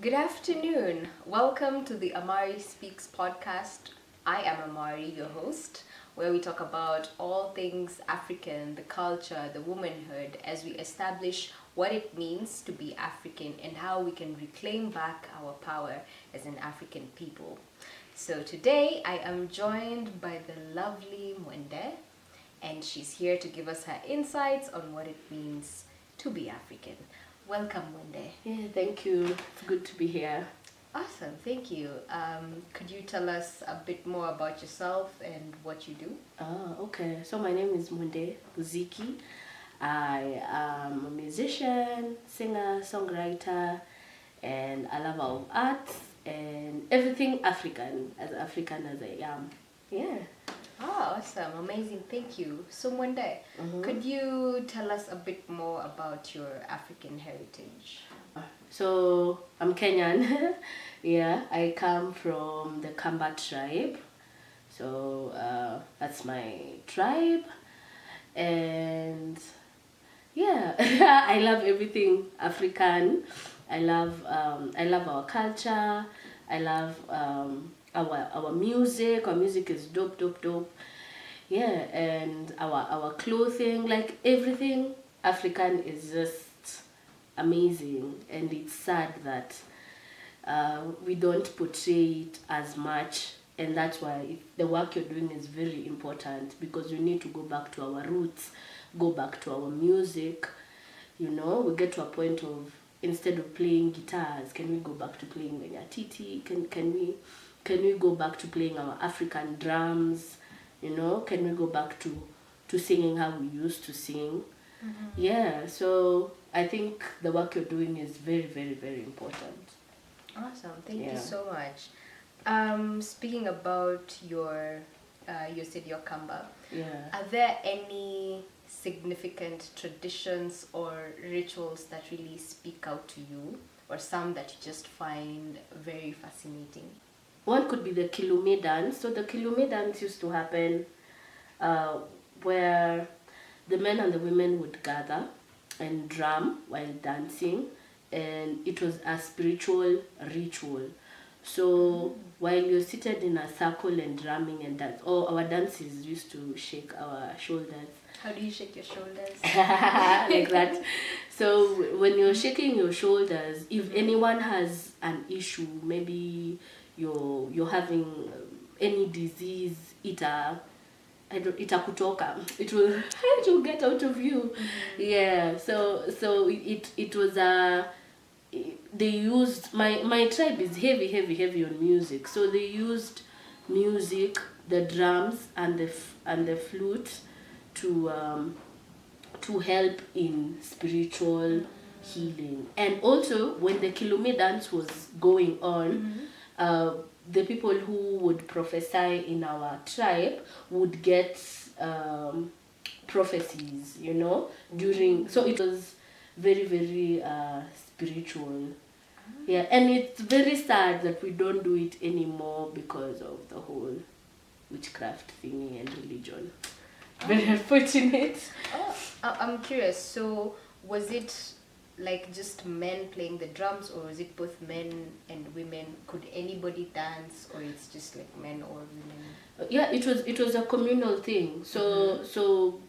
Good afternoon. Welcome to the Amari Speaks podcast. I am Amari, your host, where we talk about all things African, the culture, the womanhood, as we establish what it means to be African and how we can reclaim back our power as an African people. So today I am joined by the lovely Mwende, and she's here to give us her insights on what it means to be African. Welcome, Mwende. Yeah, thank you. It's good to be here. Awesome, thank you. Could you tell us a bit more about yourself and what you do? Okay. So my name is Mwende Muziki. I am a musician, singer, songwriter, and a lover of arts and everything African as I am. Yeah. Oh, awesome, amazing, thank you. So, Mwende, could you tell us a bit more about your African heritage? So I'm Kenyan. Yeah, I come from the Kamba tribe. So that's my tribe, and yeah, I love everything African. I love our culture. I love our music. Our music is dope. Yeah, and our clothing, like everything African is just amazing, and it's sad that we don't portray it as much, and that's why the work you're doing is very important, because we need to go back to our roots, go back to our music. We get to a point of, instead of playing guitars, can we go back to playing wenyatiti? Can we go back to playing our African drums? Can we go back to singing how we used to sing? Yeah, so I think the work you're doing is very, very, very important. Awesome, thank you Yeah. so much. Speaking about you said your Kamba. Yeah. Are there any significant traditions or rituals that really speak out to you, or some that you just find very fascinating? One could be the Kilume dance. So the Kilume dance used to happen uh, where the men and the women would gather and drum while dancing, and it was a spiritual ritual. So while you're seated in a circle and drumming and dance, our dances used to shake our shoulders How do you shake your shoulders? like that. So when you're shaking your shoulders, if anyone has an issue, maybe you're having any disease, itakutoka. It will get out of you. Yeah. So it was they used, my tribe is heavy on music. So they used music, the drums and the flute to help in spiritual healing. And also, when the Kilume dance was going on, the people who would prophesy in our tribe would get prophecies, during. So it was very, very spiritual. Yeah, and it's very sad that we don't do it anymore because of the whole witchcraft thingy and religion. Very unfortunate. Oh, I'm curious. So, was it like just men playing the drums, or was it both men and women? Could anybody dance, or it's just like men or women? Yeah, it was a communal thing. So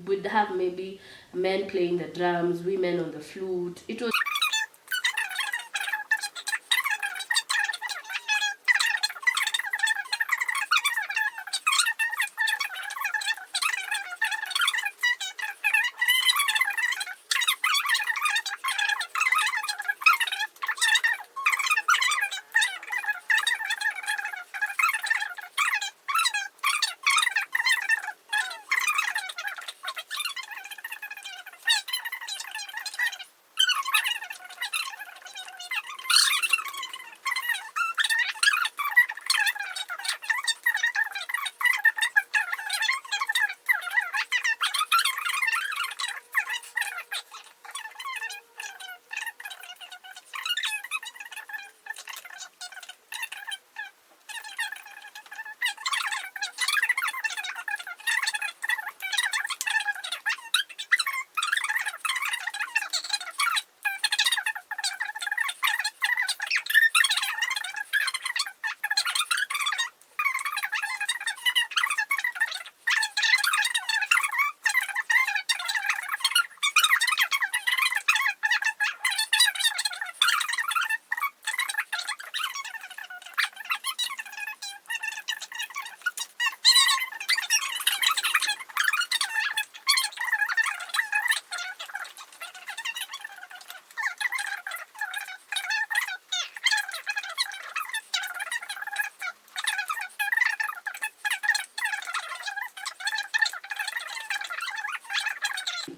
we'd have maybe men playing the drums, women on the flute. It was.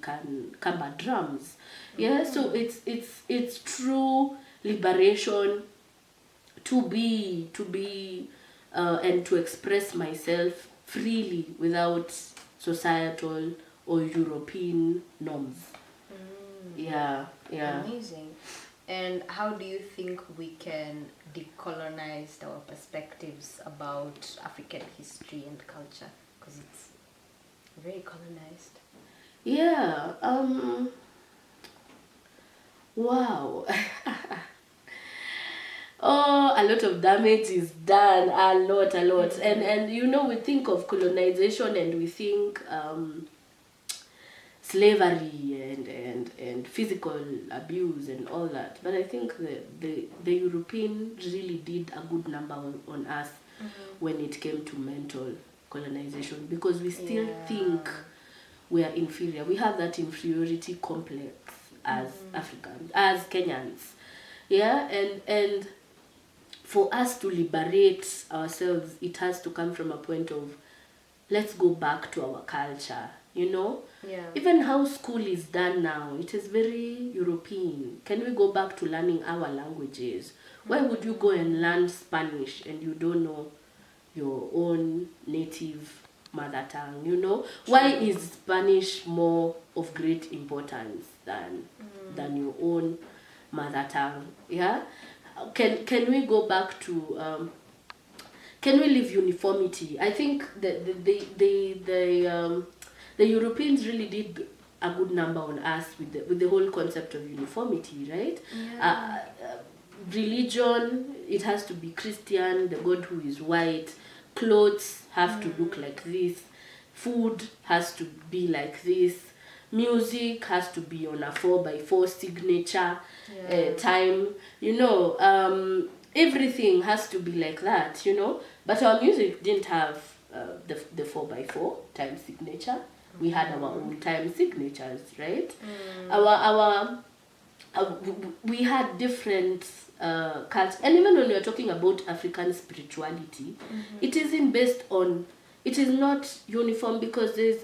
African Kamba drums. Yeah, so it's true liberation to be and to express myself freely without societal or European norms. Yeah. Amazing. And how do you think we can decolonize our perspectives about African history and culture? Because it's very colonized. Yeah. Wow. Oh, a lot of damage is done. A lot. And we think of colonization and we think slavery and physical abuse and all that. But I think the Europeans really did a good number on us when it came to mental colonization, because we still think we are inferior. We have that inferiority complex as Africans, as Kenyans. Yeah, and for us to liberate ourselves, it has to come from a point of, let's go back to our culture, Yeah. Even how school is done now, it is very European. Can we go back to learning our languages? Why would you go and learn Spanish and you don't know your own native mother tongue, Why is Spanish more of great importance than your own mother tongue? Yeah? Can we go back to can we leave uniformity? I think the Europeans really did a good number on us with the whole concept of uniformity, right? Yeah. Religion, it has to be Christian, the God who is white. Clothes have to look like this. Food has to be like this. Music has to be on a 4x4 signature time. Everything has to be like that, But our music didn't have the 4x4 time signature. We had our own time signatures, right? We had different cultures. And even when we are talking about African spirituality, it isn't based on, it is not uniform, because there's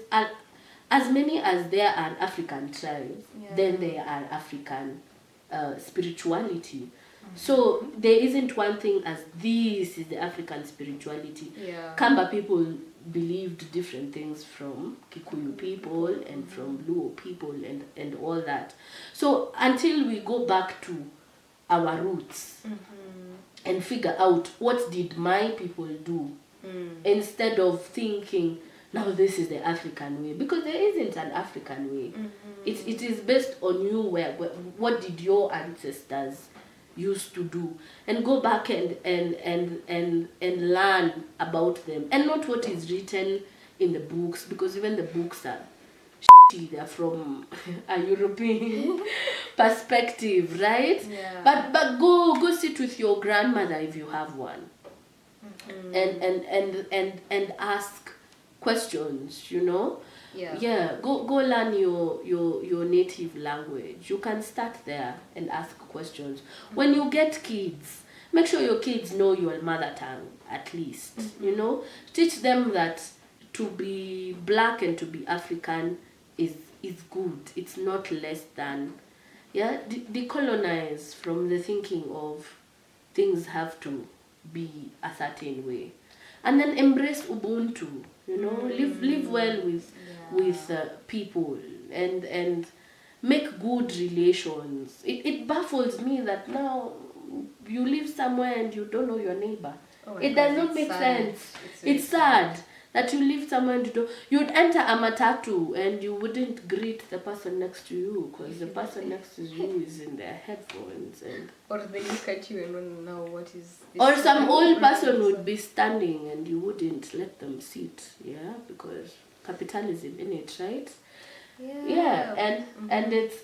as many as there are African tribes, then there are African spirituality. So there isn't one thing as this is the African spirituality. Kamba people believed different things from Kikuyu people and from Luo people and all that. So until we go back to our roots and figure out what did my people do, instead of thinking now this is the African way, because there isn't an African way. It is based on you, what did your ancestors used to do, and go back and learn about them, and not what is written in the books, because even the books are they're from a European perspective, right? But go sit with your grandmother if you have one, and ask questions, Go learn your native language. You can start there and ask questions. When you get kids, make sure your kids know your mother tongue at least. Teach them that to be black and to be African is good. It's not less than. Decolonize from the thinking of things have to be a certain way, and then embrace Ubuntu. Live well with people and make good relations. It baffles me that now you live somewhere and you don't know your neighbor. It does not make sense. It's sad that you live somewhere and you'd enter a matatu and you wouldn't greet the person next to you because the person next to you is in their headphones, or they look at you and don't know what is this. Or some old person would be standing and you wouldn't let them sit, because capitalism in it, right? And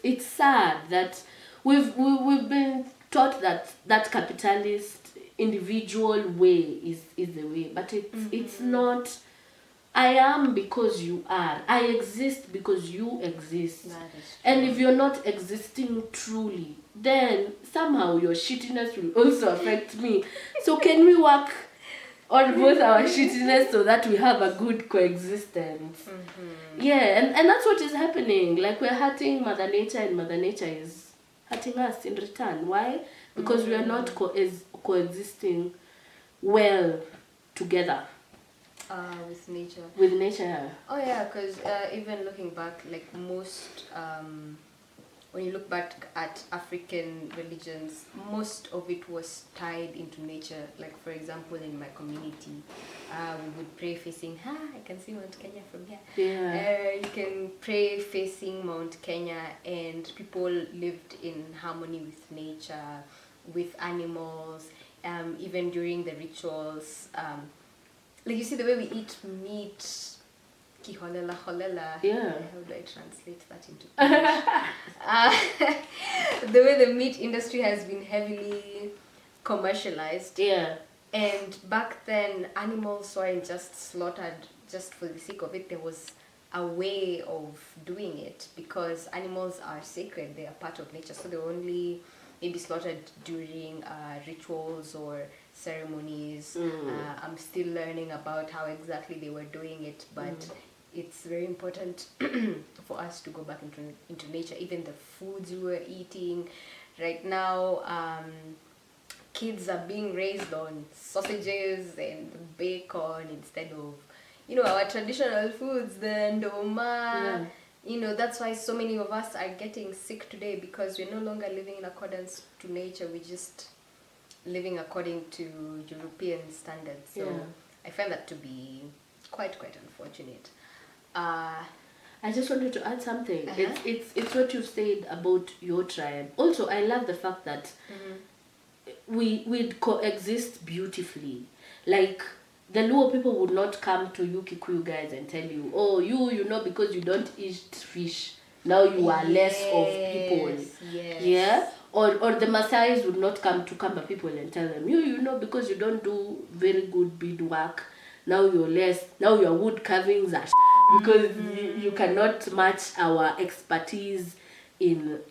it's sad that we've been taught that capitalist individual way is the way, but it's not. I am because you are. I exist because you exist. And if you're not existing truly, then somehow your shittiness will also affect me. So can we work on both our shittiness so that we have a good coexistence. Yeah, and that's what is happening. Like, we're hurting Mother Nature, and Mother Nature is hurting us in return. Why? Because we are not coexisting well together. With nature. With nature, yeah. Oh yeah, because even looking back, like most, when you look back at African religions, most of it was tied into nature. Like, for example, in my community, we would pray facing, I can see Mount Kenya from here. Yeah. You can pray facing Mount Kenya, and people lived in harmony with nature, with animals, even during the rituals. Like, you see the way we eat meat, kiholela holela. Yeah. How do I translate that into English? The way the meat industry has been heavily commercialized. Yeah. And back then, animals weren't just slaughtered just for the sake of it. There was a way of doing it, because animals are sacred. They are part of nature. So they were only maybe slaughtered during rituals or ceremonies. I'm still learning about how exactly they were doing it, but it's very important for us to go back into nature. Even the foods we were eating. Right now, kids are being raised on sausages and bacon instead of, our traditional foods, the ndoma. Yeah. That's why so many of us are getting sick today, because we're no longer living in accordance to nature. We're just living according to European standards. So Yeah. I find that to be quite unfortunate. I just wanted to add something. It's what you said about your tribe. Also, I love the fact that we'd coexist beautifully. Like, the Luo people would not come to you Kikuyu guys and tell you, oh, because you don't eat fish, now you are less of people. Yes. Yeah? Or the Maasais would not come to Kamba people and tell them, because you don't do very good beadwork, now you're less, now your wood carvings are because you cannot match our expertise in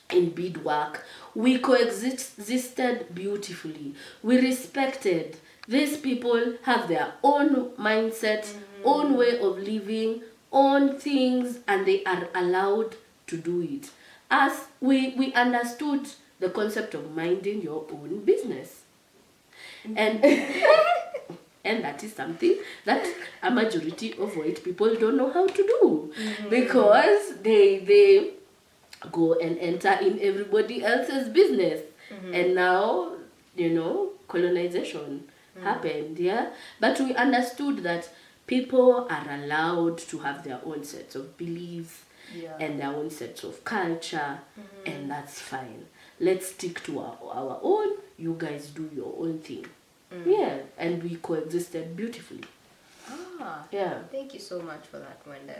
beadwork. We coexisted beautifully. We respected. These people have their own mindset, own way of living, own things, and they are allowed to do it. As we understood the concept of minding your own business. And and that is something that a majority of white people don't know how to do, because they go and enter in everybody else's business. And now, colonization happened, yeah? But we understood that people are allowed to have their own sets of beliefs and their own sets of culture, and that's fine. Let's stick to our own. You guys do your own thing. Yeah, and we coexisted beautifully. Yeah. Thank you so much for that, Mwende.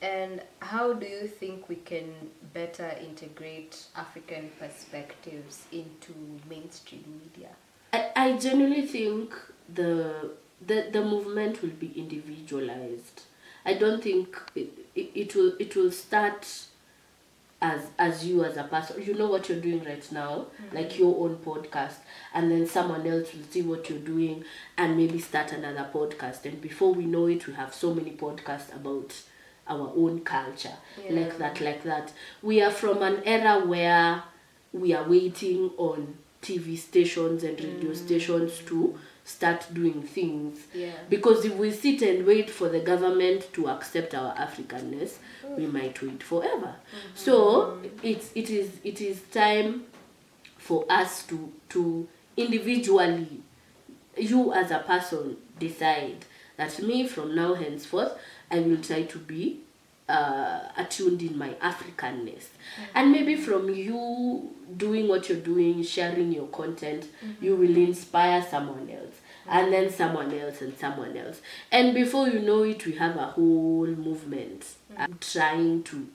And how do you think we can better integrate African perspectives into mainstream media? I genuinely think the movement will be individualized. I don't think it will start as you as a person. You know what you're doing right now, like your own podcast, and then someone else will see what you're doing and maybe start another podcast, and before we know it, we have so many podcasts about our own culture. Like that. We are from an era where we are waiting on TV stations and radio stations to start doing things. Because if we sit and wait for the government to accept our Africanness, we might wait forever. So it is time for us to individually, you as a person, decide that me from now henceforth I will try to be attuned in my Africanness. And maybe from you doing what you're doing, sharing your content, you will inspire someone else, and then someone else and someone else. And before you know it, we have a whole movement trying to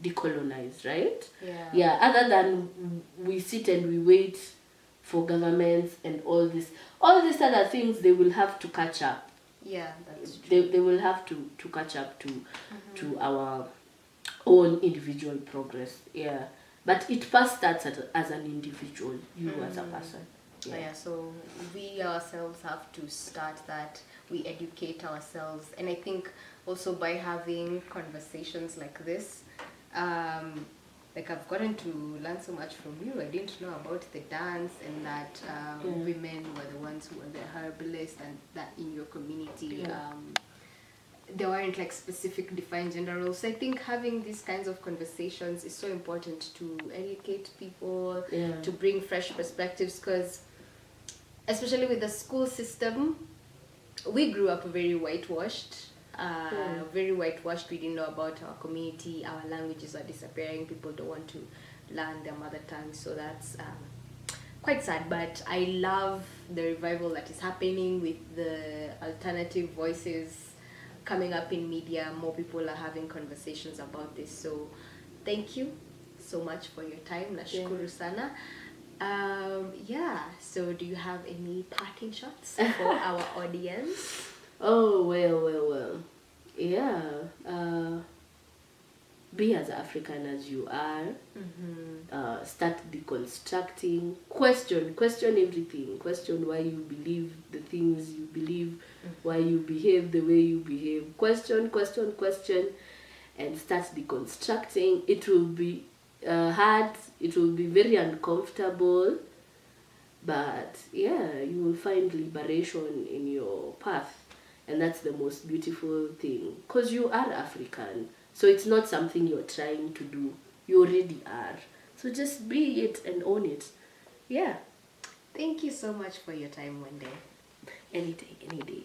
decolonize, right? Yeah, other than we sit and we wait for governments and all these other things, they will have to catch up. Yeah, that's true. They will have to catch up to our own individual progress. Yeah, but it first starts as an individual, you as a person. Yeah, so we ourselves have to start that. We educate ourselves, and I think also by having conversations like this, like I've gotten to learn so much from you. I didn't know about the dance and that women were the ones who were the herbalists, and that in your community there weren't like specific defined gender roles. So I think having these kinds of conversations is so important to educate people, to bring fresh perspectives, because especially with the school system, we grew up very whitewashed. Very whitewashed. We didn't know about our community. Our languages are disappearing. People don't want to learn their mother tongue. So that's quite sad. But I love the revival that is happening with the alternative voices coming up in media. More people are having conversations about this. So thank you so much for your time. Nashukuru sana. So do you have any parting shots for our audience? Oh, well. Yeah. Be as African as you are. Start deconstructing. Question everything. Question why you believe the things you believe, why you behave the way you behave. Question, and start deconstructing. It will be hard. It will be very uncomfortable. But yeah, you will find liberation in your path. And that's the most beautiful thing. Because you are African. So it's not something you're trying to do. You already are. So just be it and own it. Yeah. Thank you so much for your time, Mwende. Any day.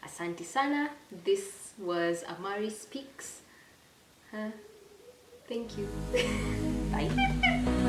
Asante sana. This was Amari Speaks. Thank you. Bye.